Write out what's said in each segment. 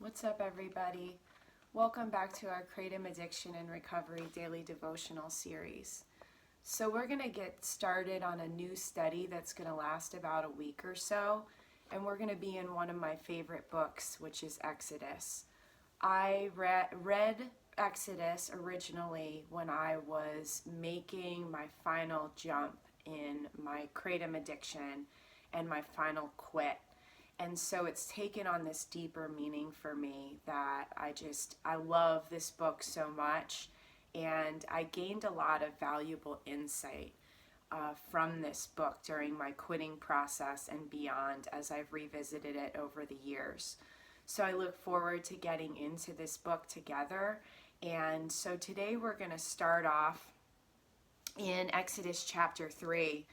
What's up, everybody? Welcome back to our Kratom Addiction and Recovery Daily Devotional series. So we're going to get started on a new study that's going to last about a week or so, and we're going to be in one of my favorite books, which is Exodus. I read Exodus originally when I was making my final jump in my kratom addiction and my final quit. And so it's taken on this deeper meaning for me that I love this book so much. And I gained a lot of valuable insight from this book during my quitting process and beyond as I've revisited it over the years. So I look forward to getting into this book together. And so today we're going to start off in Exodus chapter 3.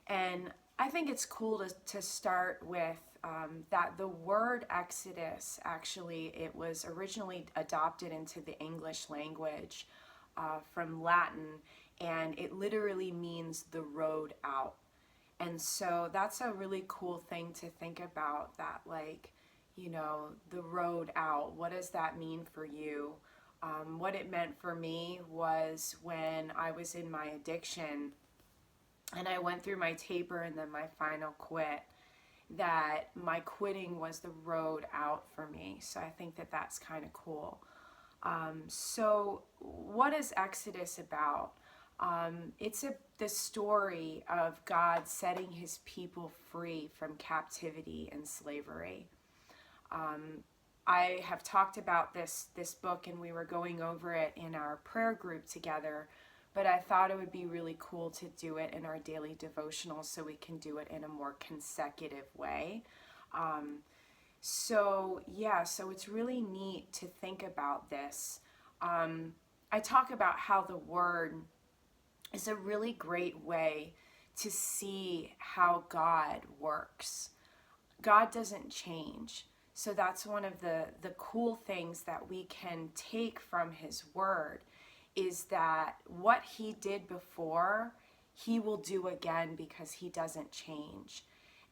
And I think it's cool to start with that the word Exodus, actually, it was originally adopted into the English language from Latin, and it literally means the road out. And so that's a really cool thing to think about, that the road out. What does that mean for you? What it meant for me was when I was in my addiction and I went through my taper and then my final quit, that my quitting was the road out for me. So I think that that's kind of cool. So what is Exodus about? It's the story of God setting his people free from captivity and slavery. I have talked about this book, and we were going over it in our prayer group together, but I thought it would be really cool to do it in our daily devotional so we can do it in a more consecutive way. So it's really neat to think about this. I talk about how the word is a really great way to see how God works. God doesn't change. So that's one of the cool things that we can take from his word, is that what he did before, he will do again because he doesn't change.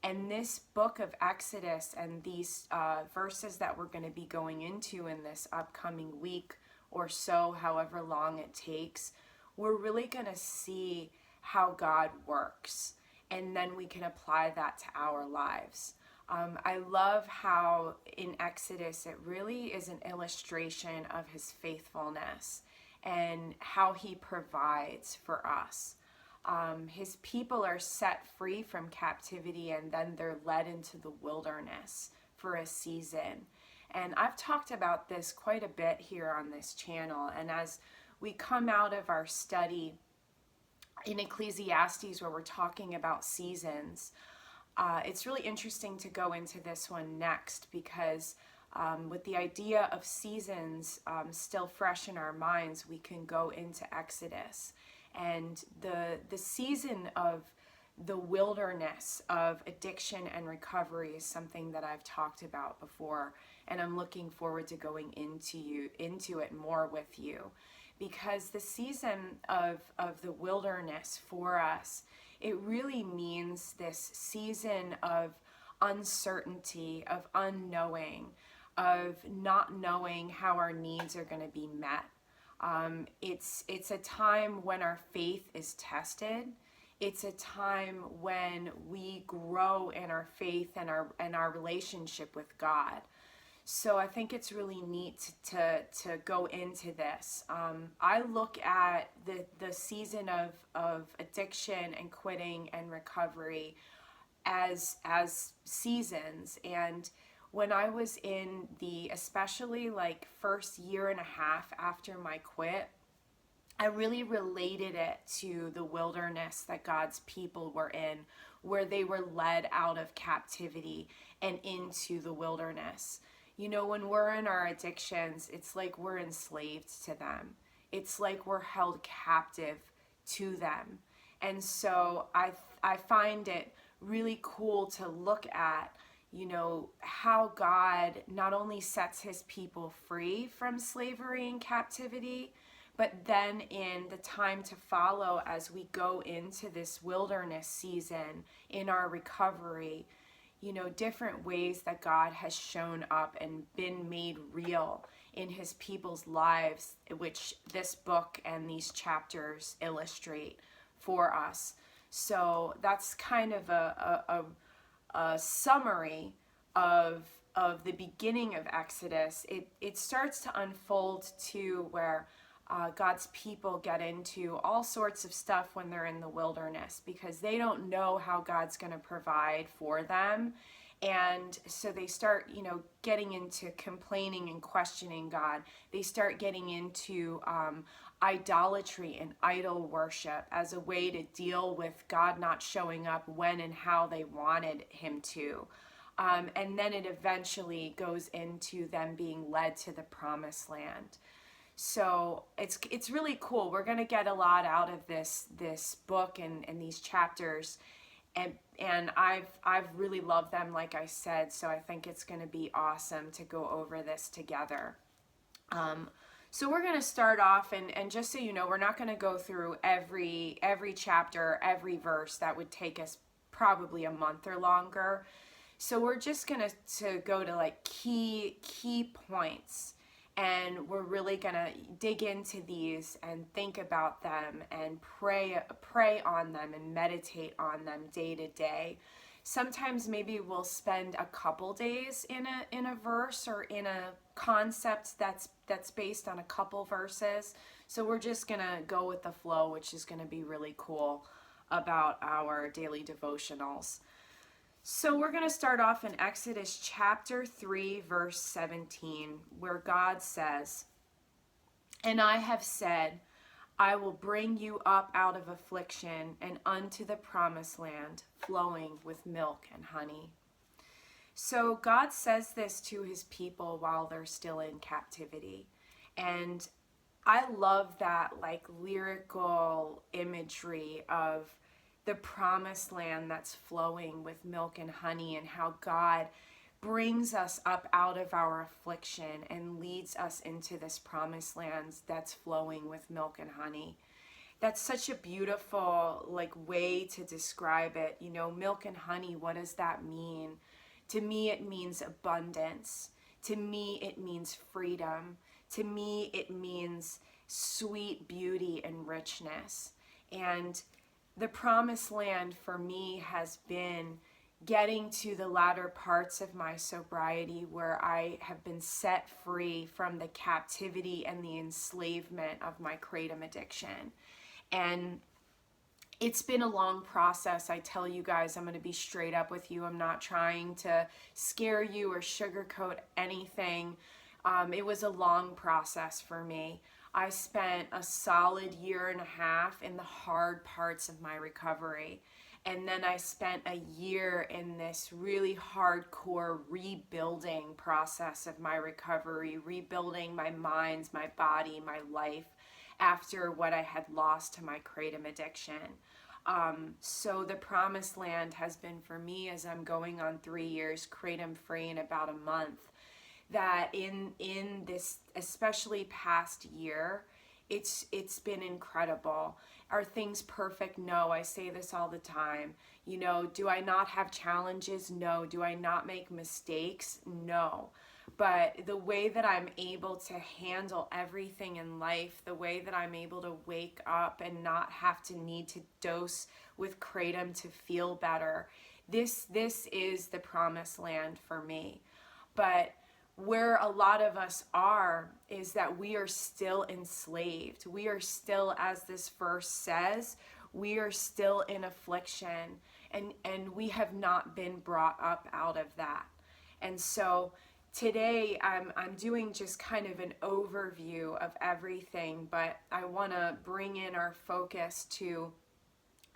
And this book of Exodus and these verses that we're going to be going into in this upcoming week or so, however long it takes, we're really going to see how God works. And then we can apply that to our lives. I love how in Exodus it really is an illustration of his faithfulness and how he provides for us. His people are set free from captivity, and then they're led into the wilderness for a season. And I've talked about this quite a bit here on this channel. And as we come out of our study in Ecclesiastes, where we're talking about seasons, it's really interesting to go into this one next, because with the idea of seasons still fresh in our minds, we can go into Exodus. And the season of the wilderness of addiction and recovery is something that I've talked about before, and I'm looking forward to going into it more with you, because the season of the wilderness for us, it really means this season of uncertainty, of unknowing, of not knowing how our needs are going to be met. It's a time when our faith is tested. It's a time when we grow in our faith and our relationship with God. So I think it's really neat to go into this. I look at the season of addiction and quitting and recovery as seasons. And when I was in the especially first year and a half after my quit, I really related it to the wilderness that God's people were in, where they were led out of captivity and into the wilderness. You know, when we're in our addictions, it's like we're enslaved to them. It's like we're held captive to them. And so I find it really cool to look at, how God not only sets his people free from slavery and captivity, but then in the time to follow, as we go into this wilderness season in our recovery, different ways that God has shown up and been made real in his people's lives, which this book and these chapters illustrate for us. So that's kind of a summary of the beginning of Exodus. It starts to unfold to where God's people get into all sorts of stuff when they're in the wilderness, because they don't know how God's going to provide for them. And so they start, getting into complaining and questioning God. They start getting into idolatry and idol worship as a way to deal with God not showing up when and how they wanted him to. And then it eventually goes into them being led to the promised land. So it's really cool. We're going to get a lot out of this book and these chapters. And I've really loved them, like I said, so I think it's going to be awesome to go over this together. So we're going to start off, and just so you know, we're not going to go through every chapter, every verse. That would take us probably a month or longer. So we're just going to go to like key points, and we're really going to dig into these and think about them and pray on them and meditate on them day to day. Sometimes maybe we'll spend a couple days in a verse or in a concept that's based on a couple verses. So we're just going to go with the flow, which is going to be really cool about our daily devotionals. So we're going to start off in Exodus chapter 3, verse 17, where God says, "And I have said, I will bring you up out of affliction and unto the promised land, flowing with milk and honey." So God says this to his people while they're still in captivity. And I love that like lyrical imagery of the promised land that's flowing with milk and honey, and how God brings us up out of our affliction and leads us into this promised land that's flowing with milk and honey. That's such a beautiful like way to describe it. Milk and honey, what does that mean? To me, it means abundance. To me, it means freedom. To me, it means sweet beauty and richness. And the promised land for me has been getting to the latter parts of my sobriety, where I have been set free from the captivity and the enslavement of my kratom addiction. And it's been a long process. I tell you guys, I'm going to be straight up with you. I'm not trying to scare you or sugarcoat anything. It was a long process for me. I spent a solid year and a half in the hard parts of my recovery. And then I spent a year in this really hardcore rebuilding process of my recovery, rebuilding my mind, my body, my life after what I had lost to my kratom addiction. So the promised land has been for me, as I'm going on 3 years kratom free in about a month, that in this especially past year, it's been incredible. Are things perfect? No. I say this all the time. Do I not have challenges? No. Do I not make mistakes? No. But the way that I'm able to handle everything in life, the way that I'm able to wake up and not have to need to dose with kratom to feel better, this is the promised land for me. But where a lot of us are is that we are still enslaved. We are still, as this verse says, we are still in affliction, and we have not been brought up out of that. And so today I'm doing just kind of an overview of everything, but I want to bring in our focus to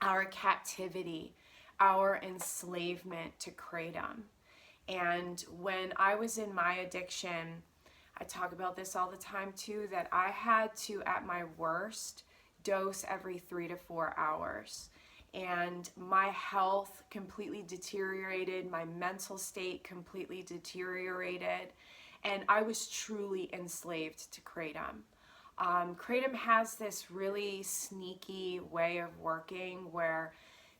our captivity, our enslavement to kratom. And when I was in my addiction, I talk about this all the time too, that I had to, at my worst, dose every 3 to 4 hours. And my health completely deteriorated, my mental state completely deteriorated, and I was truly enslaved to kratom. Kratom has this really sneaky way of working where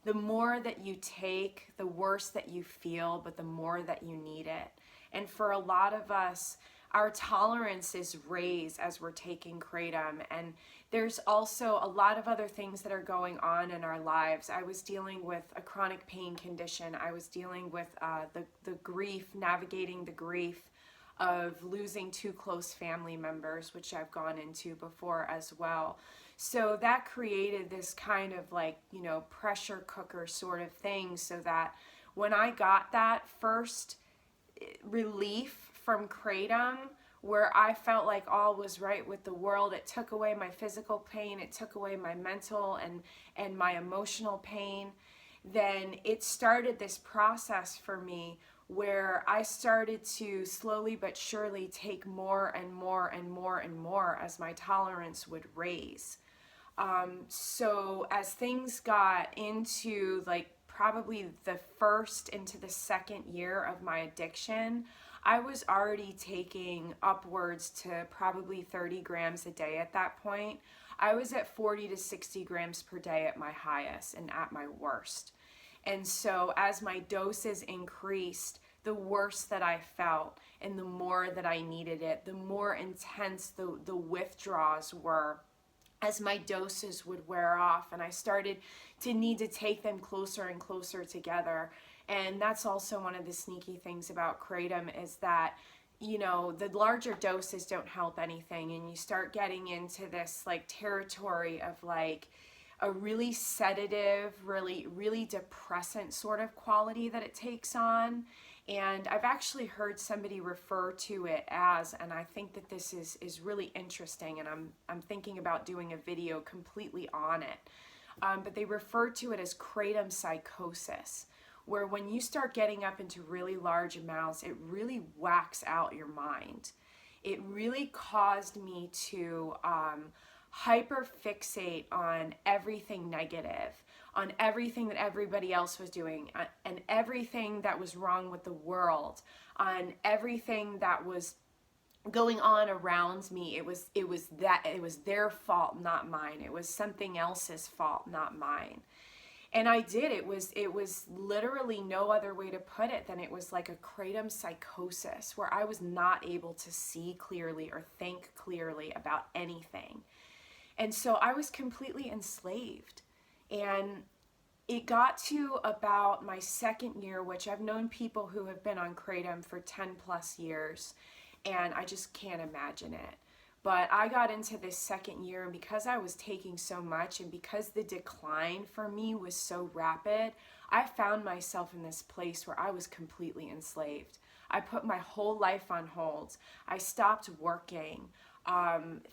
The more that you take, the worse that you feel, but the more that you need it. And for a lot of us, our tolerance is raised as we're taking kratom. And there's also a lot of other things that are going on in our lives. I was dealing with a chronic pain condition. I was dealing with the grief, navigating the grief of losing two close family members, which I've gone into before as well. So that created this kind of like, pressure cooker sort of thing, so that when I got that first relief from kratom, where I felt like all was right with the world, it took away my physical pain, it took away my mental and my emotional pain, then it started this process for me where I started to slowly but surely take more and more and more and more as my tolerance would raise. So as things got into like probably the first into the second year of my addiction, I was already taking upwards to probably 30 grams a day at that point. I was at 40 to 60 grams per day at my highest and at my worst. And so as my doses increased, the worse that I felt and the more that I needed it, the more intense the withdrawals were as my doses would wear off, and I started to need to take them closer and closer together. And that's also one of the sneaky things about kratom, is that the larger doses don't help anything, and you start getting into this like territory of like a really sedative, really depressant sort of quality that it takes on. And I've actually heard somebody refer to it as, and I think that this is really interesting, and I'm thinking about doing a video completely on it. But they refer to it as kratom psychosis, where when you start getting up into really large amounts, it really whacks out your mind. It really caused me to hyperfixate on everything negative, on everything that everybody else was doing, and everything that was wrong with the world, on everything that was going on around me. It was their fault, not mine. It was something else's fault, not mine. And I did. It was literally no other way to put it than it was like a kratom psychosis, where I was not able to see clearly or think clearly about anything. And so I was completely enslaved. And it got to about my second year, which I've known people who have been on kratom for 10 plus years, and I just can't imagine it. But I got into this second year, and because I was taking so much and because the decline for me was so rapid, I found myself in this place where I was completely enslaved. I put my whole life on hold. I stopped working.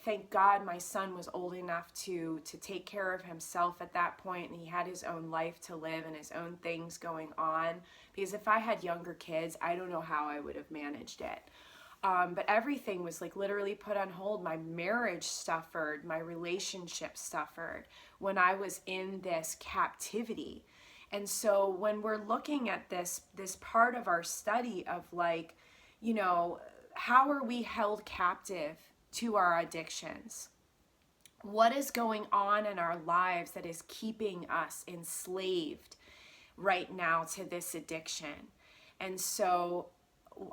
Thank God my son was old enough to take care of himself at that point, and he had his own life to live and his own things going on. Because if I had younger kids, I don't know how I would have managed it. But everything was like literally put on hold. My marriage suffered, my relationship suffered when I was in this captivity. And so when we're looking at this part of our study of like, how are we held captive to our addictions? What is going on in our lives that is keeping us enslaved right now to this addiction? And so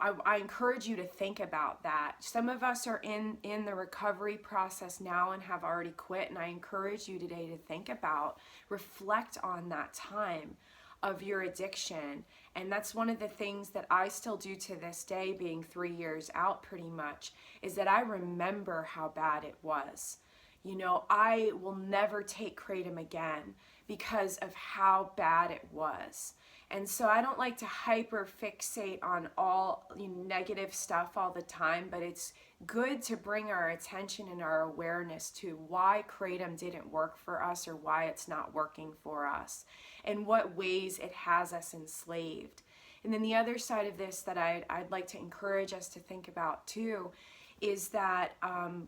I encourage you to think about that. Some of us are in the recovery process now and have already quit, and I encourage you today to think about, reflect on that time of your addiction. And that's one of the things that I still do to this day, being 3 years out pretty much, is that I remember how bad it was. I will never take kratom again because of how bad it was. And so I don't like to hyper fixate on all negative stuff all the time, but it's good to bring our attention and our awareness to why kratom didn't work for us, or why it's not working for us, and what ways it has us enslaved. And then the other side of this that I'd like to encourage us to think about too is that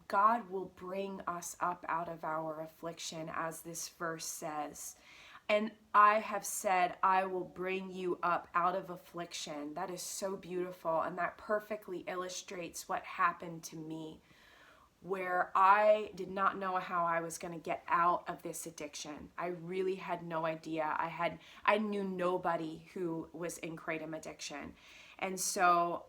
God will bring us up out of our affliction, as this verse says. And I have said, I will bring you up out of affliction. That is so beautiful, and that perfectly illustrates what happened to me. where I did not know how I was going to get out of this addiction. I really had no idea. I knew nobody who was in kratom addiction. And so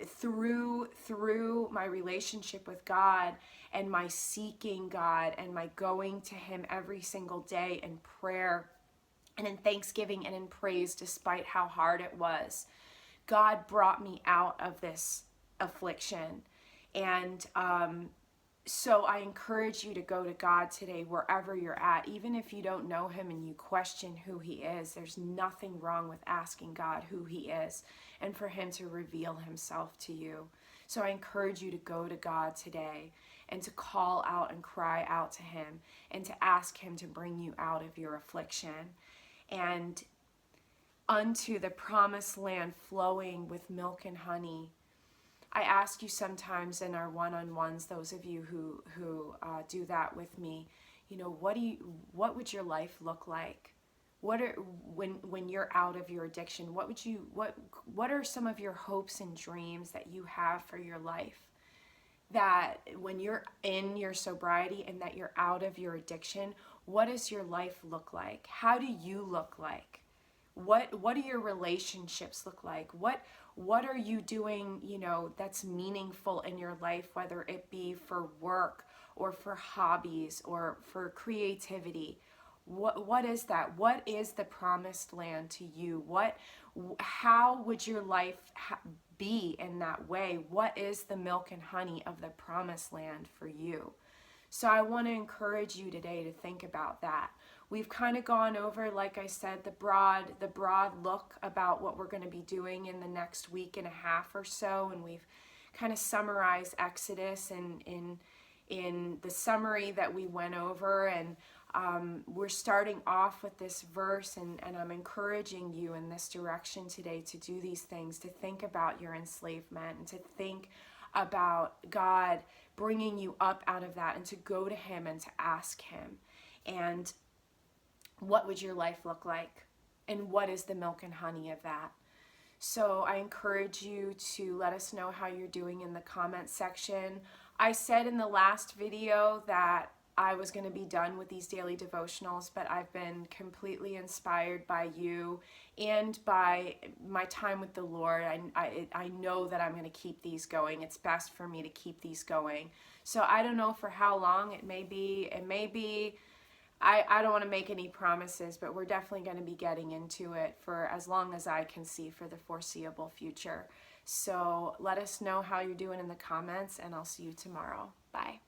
through my relationship with God and my seeking God and my going to him every single day in prayer and in thanksgiving and in praise, despite how hard it was, God brought me out of this affliction. And so I encourage you to go to God today, wherever you're at. Even if you don't know him and you question who he is, there's nothing wrong with asking God who he is and for him to reveal himself to you. So I encourage you to go to God today and to call out and cry out to him and to ask him to bring you out of your affliction and unto the promised land flowing with milk and honey. I ask you sometimes in our one-on-ones, those of you who do that with me, what would your life look like? When you're out of your addiction, what are some of your hopes and dreams that you have for your life? That when you're in your sobriety and that you're out of your addiction, what does your life look like? How do you look like? What do your relationships look like? What are you doing, that's meaningful in your life, whether it be for work or for hobbies or for creativity? What is that? What is the promised land to you? How would your life be in that way? What is the milk and honey of the promised land for you? So I want to encourage you today to think about that. We've kind of gone over, like I said, the broad look about what we're going to be doing in the next week and a half or so, and we've kind of summarized Exodus in the summary that we went over, and we're starting off with this verse, and I'm encouraging you in this direction today to do these things, to think about your enslavement, and to think about God bringing you up out of that, and to go to him and to ask him. And what would your life look like? And what is the milk and honey of that? So I encourage you to let us know how you're doing in the comment section. I said in the last video that I was going to be done with these daily devotionals, but I've been completely inspired by you and by my time with the Lord. I know that I'm going to keep these going. It's best for me to keep these going. So I don't know for how long. It may be, I don't want to make any promises, but we're definitely going to be getting into it for as long as I can see for the foreseeable future. So let us know how you're doing in the comments, and I'll see you tomorrow. Bye.